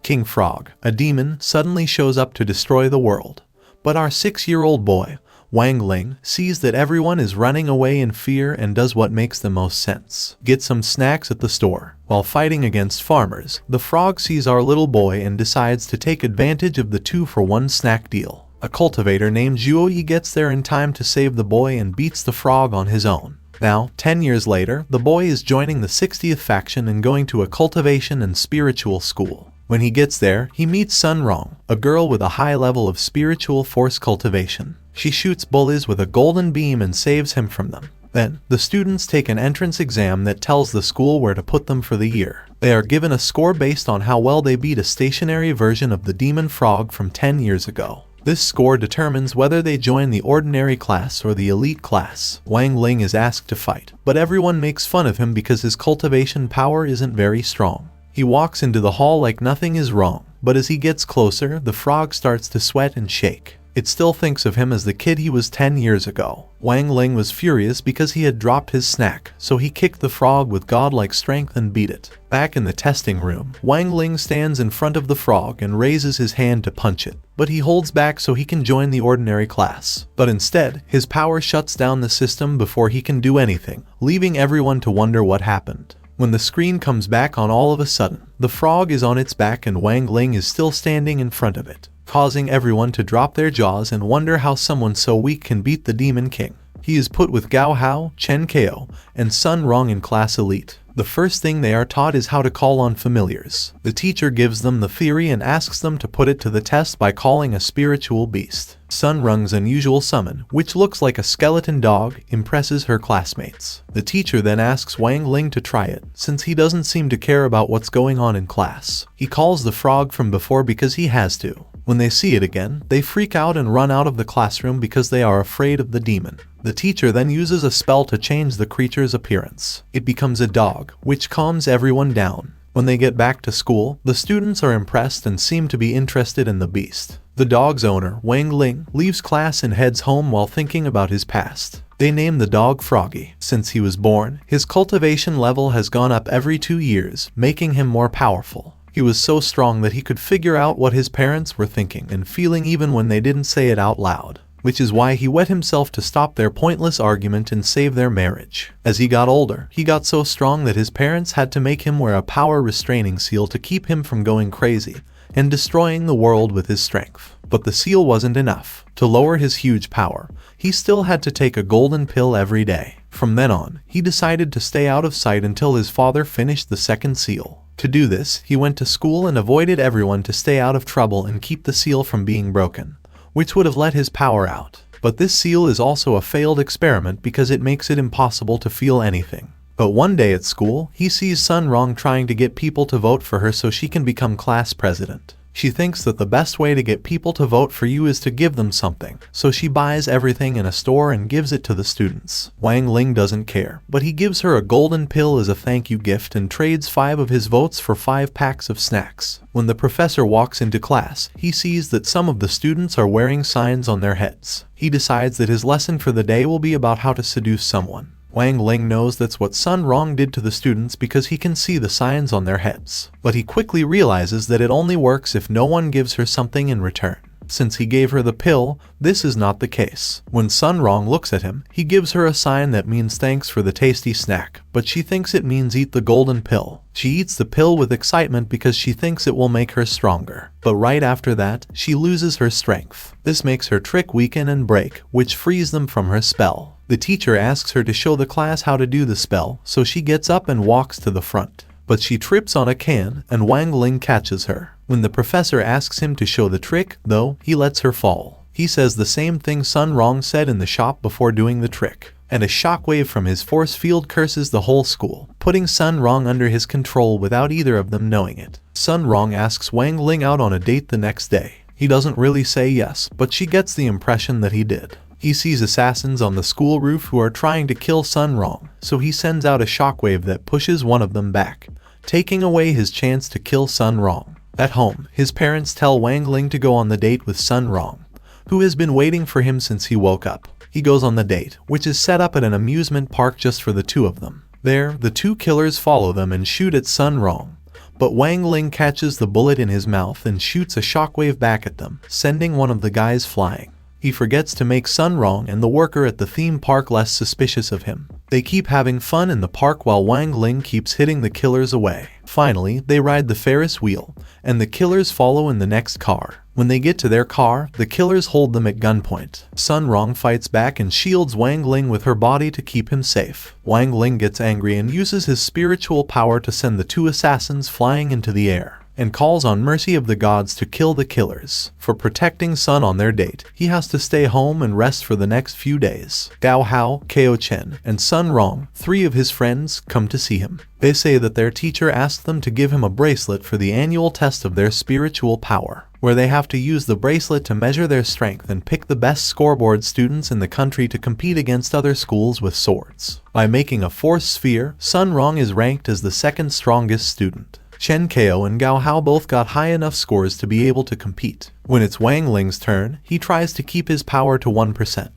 King Frog, a demon, suddenly shows up to destroy the world. But our 6-year-old boy, Wang Ling, sees that everyone is running away in fear and does what makes the most sense. Get some snacks at the store. While fighting against farmers, the frog sees our little boy and decides to take advantage of the 2-for-1 snack deal. A cultivator named Zhuoyi gets there in time to save the boy and beats the frog on his own. Now, 10 years later, the boy is joining the 60th faction and going to a cultivation and spiritual school. When he gets there, he meets Sun Rong, a girl with a high level of spiritual force cultivation. She shoots bullies with a golden beam and saves him from them. Then, the students take an entrance exam that tells the school where to put them for the year. They are given a score based on how well they beat a stationary version of the demon frog from 10 years ago. This score determines whether they join the ordinary class or the elite class. Wang Ling is asked to fight, but everyone makes fun of him because his cultivation power isn't very strong. He walks into the hall like nothing is wrong, but as he gets closer, the frog starts to sweat and shake. It still thinks of him as the kid he was 10 years ago. Wang Ling was furious because he had dropped his snack, so he kicked the frog with godlike strength and beat it. Back in the testing room, Wang Ling stands in front of the frog and raises his hand to punch it, but he holds back so he can join the ordinary class. But instead, his power shuts down the system before he can do anything, leaving everyone to wonder what happened. When the screen comes back on, all of a sudden, the frog is on its back and Wang Ling is still standing in front of it, causing everyone to drop their jaws and wonder how someone so weak can beat the Demon King. He is put with Gao Hao, Chen Kao, and Sun Rong in class elite. The first thing they are taught is how to call on familiars. The teacher gives them the theory and asks them to put it to the test by calling a spiritual beast. Sun Rong's unusual summon, which looks like a skeleton dog, impresses her classmates. The teacher then asks Wang Ling to try it, since he doesn't seem to care about what's going on in class. He calls the frog from before because he has to. When they see it again, they freak out and run out of the classroom because they are afraid of the demon. The teacher then uses a spell to change the creature's appearance. It becomes a dog, which calms everyone down. When they get back to school, the students are impressed and seem to be interested in the beast. The dog's owner, Wang Ling, leaves class and heads home while thinking about his past. They name the dog Froggy. Since he was born, his cultivation level has gone up every 2 years, making him more powerful. He was so strong that he could figure out what his parents were thinking and feeling even when they didn't say it out loud, which is why he wet himself to stop their pointless argument and save their marriage. As he got older, he got so strong that his parents had to make him wear a power restraining seal to keep him from going crazy and destroying the world with his strength. But the seal wasn't enough. To lower his huge power, he still had to take a golden pill every day. From then on, he decided to stay out of sight until his father finished the second seal. To do this, he went to school and avoided everyone to stay out of trouble and keep the seal from being broken, which would have let his power out. But this seal is also a failed experiment because it makes it impossible to feel anything. But one day at school, he sees Sun Rong trying to get people to vote for her so she can become class president. She thinks that the best way to get people to vote for you is to give them something, so she buys everything in a store and gives it to the students. Wang Ling doesn't care, but he gives her a golden pill as a thank you gift and trades 5 of his votes for 5 packs of snacks. When the professor walks into class, he sees that some of the students are wearing signs on their heads. He decides that his lesson for the day will be about how to seduce someone. Wang Ling knows that's what Sun Rong did to the students because he can see the signs on their heads. But he quickly realizes that it only works if no one gives her something in return. Since he gave her the pill, this is not the case. When Sun Rong looks at him, he gives her a sign that means thanks for the tasty snack, but she thinks it means eat the golden pill. She eats the pill with excitement because she thinks it will make her stronger. But right after that, she loses her strength. This makes her trick weaken and break, which frees them from her spell. The teacher asks her to show the class how to do the spell, so she gets up and walks to the front. But she trips on a can, and Wang Ling catches her. When the professor asks him to show the trick, though, he lets her fall. He says the same thing Sun Rong said in the shop before doing the trick, and a shockwave from his force field curses the whole school, putting Sun Rong under his control without either of them knowing it. Sun Rong asks Wang Ling out on a date the next day. He doesn't really say yes, but she gets the impression that he did. He sees assassins on the school roof who are trying to kill Sun Rong, so he sends out a shockwave that pushes one of them back, taking away his chance to kill Sun Rong. At home, his parents tell Wang Ling to go on the date with Sun Rong, who has been waiting for him since he woke up. He goes on the date, which is set up at an amusement park just for the two of them. There, the two killers follow them and shoot at Sun Rong, But Wang Ling catches the bullet in his mouth and shoots a shockwave back at them, sending one of the guys flying. He forgets to make Sun Rong and the worker at the theme park less suspicious of him. They keep having fun in the park while Wang Ling keeps hitting the killers away. Finally, they ride the Ferris wheel, and the killers follow in the next car. When they get to their car, the killers hold them at gunpoint. Sun Rong fights back and shields Wang Ling with her body to keep him safe. Wang Ling gets angry and uses his spiritual power to send the two assassins flying into the air, and calls on mercy of the gods to kill the killers. For protecting Sun on their date, he has to stay home and rest for the next few days. Gao Hao, Kao Chen, and Sun Rong, three of his friends, come to see him. They say that their teacher asked them to give him a bracelet for the annual test of their spiritual power, where they have to use the bracelet to measure their strength and pick the best scoreboard students in the country to compete against other schools with swords. By making a force sphere, Sun Rong is ranked as the second strongest student. Chen Kao and Gao Hao both got high enough scores to be able to compete. When it's Wang Ling's turn, he tries to keep his power to 1%.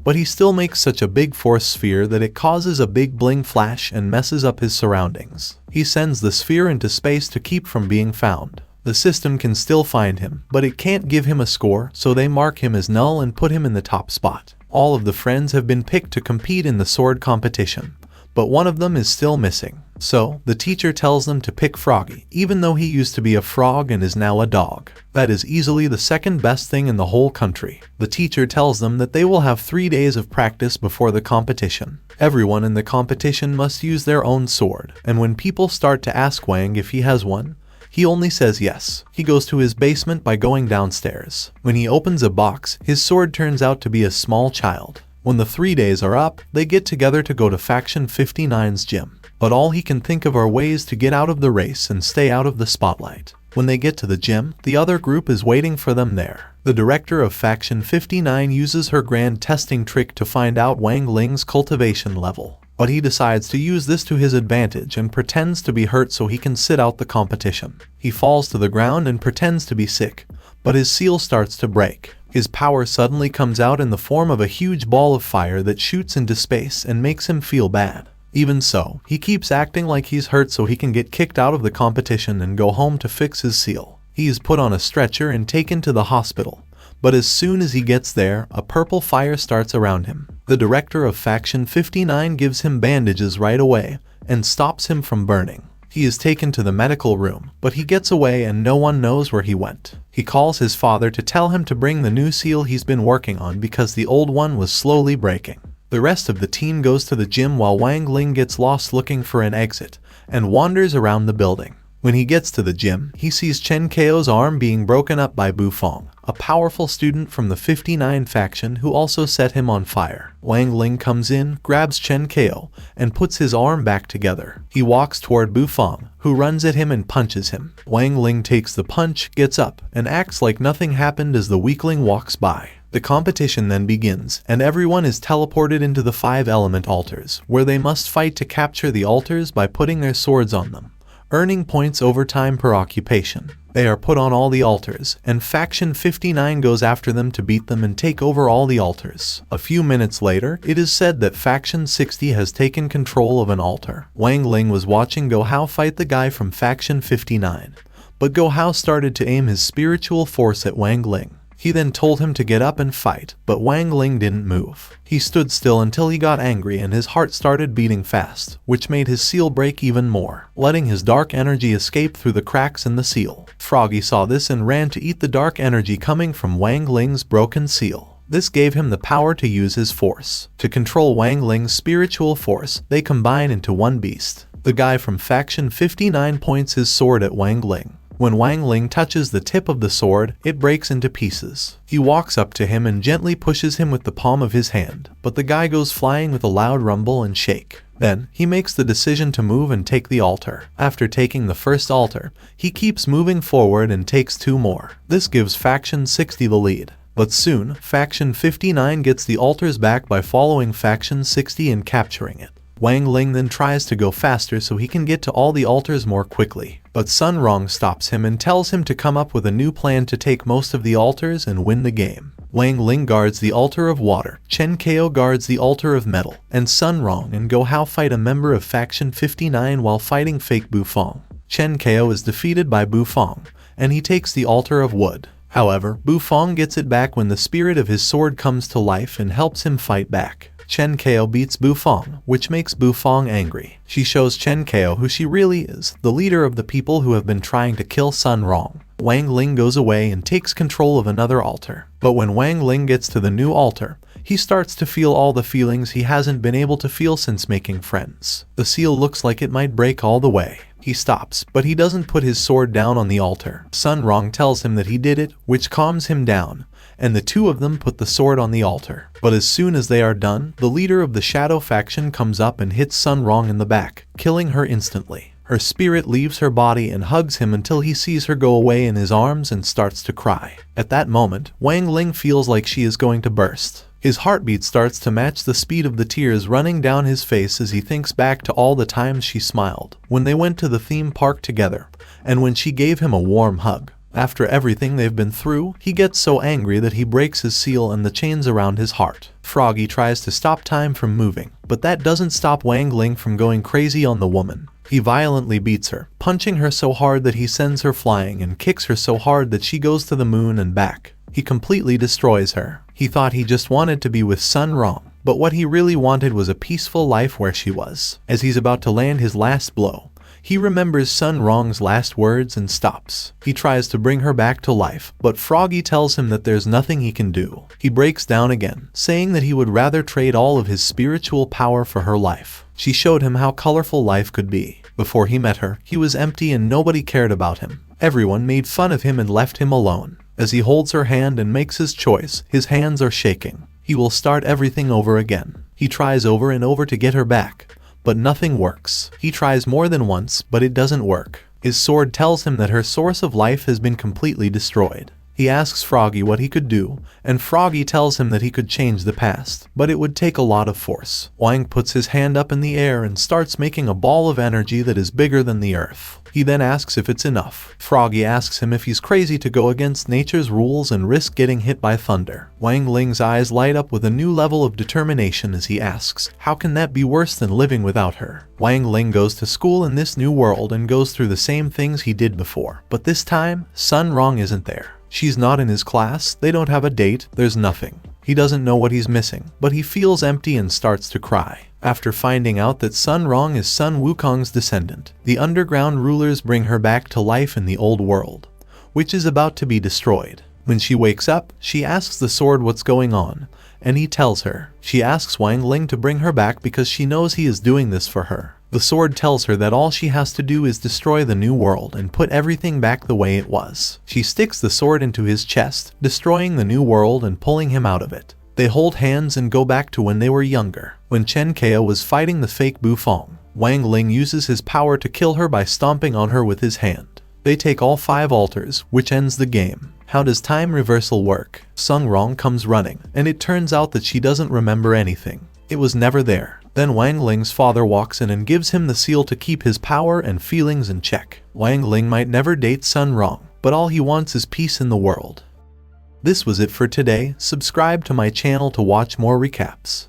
But he still makes such a big force sphere that it causes a big bling flash and messes up his surroundings. He sends the sphere into space to keep from being found. The system can still find him, but it can't give him a score, so they mark him as null and put him in the top spot. All of the friends have been picked to compete in the sword competition, but one of them is still missing. So, the teacher tells them to pick Froggy, even though he used to be a frog and is now a dog. That is easily the second best thing in the whole country. The teacher tells them that they will have 3 days of practice before the competition. Everyone in the competition must use their own sword, and when people start to ask Wang if he has one, he only says yes. He goes to his basement by going downstairs. When he opens a box, his sword turns out to be a small child. When the 3 days are up, they get together to go to Faction 59's gym. But all he can think of are ways to get out of the race and stay out of the spotlight. When they get to the gym, the other group is waiting for them there. The director of Faction 59 uses her grand testing trick to find out Wang Ling's cultivation level. But he decides to use this to his advantage and pretends to be hurt so he can sit out the competition. He falls to the ground and pretends to be sick, but his seal starts to break. His power suddenly comes out in the form of a huge ball of fire that shoots into space and makes him feel bad. Even so, he keeps acting like he's hurt so he can get kicked out of the competition and go home to fix his seal. He is put on a stretcher and taken to the hospital, but as soon as he gets there, a purple fire starts around him. The director of Faction 59 gives him bandages right away and stops him from burning. He is taken to the medical room, but he gets away and no one knows where he went. He calls his father to tell him to bring the new seal he's been working on because the old one was slowly breaking. The rest of the team goes to the gym while Wang Ling gets lost looking for an exit and wanders around the building. When he gets to the gym, he sees Chen Kao's arm being broken up by Bu Fong, a powerful student from the 59 faction who also set him on fire. Wang Ling comes in, grabs Chen Kao, and puts his arm back together. He walks toward Bu Fong, who runs at him and punches him. Wang Ling takes the punch, gets up, and acts like nothing happened as the weakling walks by. The competition then begins, and everyone is teleported into the 5 element altars, where they must fight to capture the altars by putting their swords on them, earning points over time per occupation. They are put on all the altars, and Faction 59 goes after them to beat them and take over all the altars. A few minutes later, it is said that Faction 60 has taken control of an altar. Wang Ling was watching Go Hao fight the guy from Faction 59, but Go Hao started to aim his spiritual force at Wang Ling. He then told him to get up and fight, but Wang Ling didn't move. He stood still until he got angry and his heart started beating fast, which made his seal break even more, letting his dark energy escape through the cracks in the seal. Froggy saw this and ran to eat the dark energy coming from Wang Ling's broken seal. This gave him the power to use his force. To control Wang Ling's spiritual force, they combine into one beast. The guy from Faction 59 points his sword at Wang Ling. When Wang Ling touches the tip of the sword, it breaks into pieces. He walks up to him and gently pushes him with the palm of his hand, but the guy goes flying with a loud rumble and shake. Then, he makes the decision to move and take the altar. After taking the first altar, he keeps moving forward and takes 2 more. This gives Faction 60 the lead. But soon, Faction 59 gets the altars back by following Faction 60 and capturing it. Wang Ling then tries to go faster so he can get to all the altars more quickly, but Sun Rong stops him and tells him to come up with a new plan to take most of the altars and win the game. Wang Ling guards the altar of water, Chen Kao guards the altar of metal, and Sun Rong and Go Hao fight a member of Faction 59 while fighting fake Bu Fong. Chen Kao is defeated by Bufang, and he takes the altar of wood. However, Bufang gets it back when the spirit of his sword comes to life and helps him fight back. Chen Kao beats Bufang, which makes Bufang angry. She shows Chen Kao who she really is, the leader of the people who have been trying to kill Sun Rong. Wang Ling goes away and takes control of another altar. But when Wang Ling gets to the new altar, he starts to feel all the feelings he hasn't been able to feel since making friends. The seal looks like it might break all the way. He stops, but he doesn't put his sword down on the altar. Sun Rong tells him that he did it, which calms him down, and the two of them put the sword on the altar. But as soon as they are done, the leader of the Shadow faction comes up and hits Sun Rong in the back, killing her instantly. Her spirit leaves her body and hugs him until he sees her go away in his arms and starts to cry. At that moment, Wang Ling feels like she is going to burst. His heartbeat starts to match the speed of the tears running down his face as he thinks back to all the times she smiled, when they went to the theme park together, and when she gave him a warm hug. After everything they've been through, he gets so angry that he breaks his seal and the chains around his heart. Froggy tries to stop time from moving, but that doesn't stop Wang Ling from going crazy on the woman. He violently beats her, punching her so hard that he sends her flying and kicks her so hard that she goes to the moon and back. He completely destroys her. He thought he just wanted to be with Sun Rong, but what he really wanted was a peaceful life where she was. As he's about to land his last blow, he remembers Sun Rong's last words and stops. He tries to bring her back to life, but Froggy tells him that there's nothing he can do. He breaks down again, saying that he would rather trade all of his spiritual power for her life. She showed him how colorful life could be. Before he met her, he was empty and nobody cared about him. Everyone made fun of him and left him alone. As he holds her hand and makes his choice, his hands are shaking. He will start everything over again. He tries over and over to get her back, but nothing works. He tries more than once, but it doesn't work. His sword tells him that her source of life has been completely destroyed. He asks Froggy what he could do, and Froggy tells him that he could change the past, but it would take a lot of force. Wang puts his hand up in the air and starts making a ball of energy that is bigger than the earth. He then asks if it's enough. Froggy asks him if he's crazy to go against nature's rules and risk getting hit by thunder. Wang Ling's eyes light up with a new level of determination as he asks, how can that be worse than living without her? Wang Ling goes to school in this new world and goes through the same things he did before, but this time, Sun Rong isn't there. She's not in his class, they don't have a date, there's nothing. He doesn't know what he's missing, but he feels empty and starts to cry. After finding out that Sun Rong is Sun Wukong's descendant, the underground rulers bring her back to life in the old world, which is about to be destroyed. When she wakes up, she asks the sword what's going on, and he tells her. She asks Wang Ling to bring her back because she knows he is doing this for her. The sword tells her that all she has to do is destroy the new world and put everything back the way it was. She sticks the sword into his chest, destroying the new world and pulling him out of it. They hold hands and go back to when they were younger, when Chen Kao was fighting the fake Bufang. Wang Ling uses his power to kill her by stomping on her with his hand. They take all 5 altars, which ends the game. How does time reversal work? Sun Rong comes running, and it turns out that she doesn't remember anything. It was never there. Then Wang Ling's father walks in and gives him the seal to keep his power and feelings in check. Wang Ling might never date Sun Rong, but all he wants is peace in the world. This was it for today. Subscribe to my channel to watch more recaps.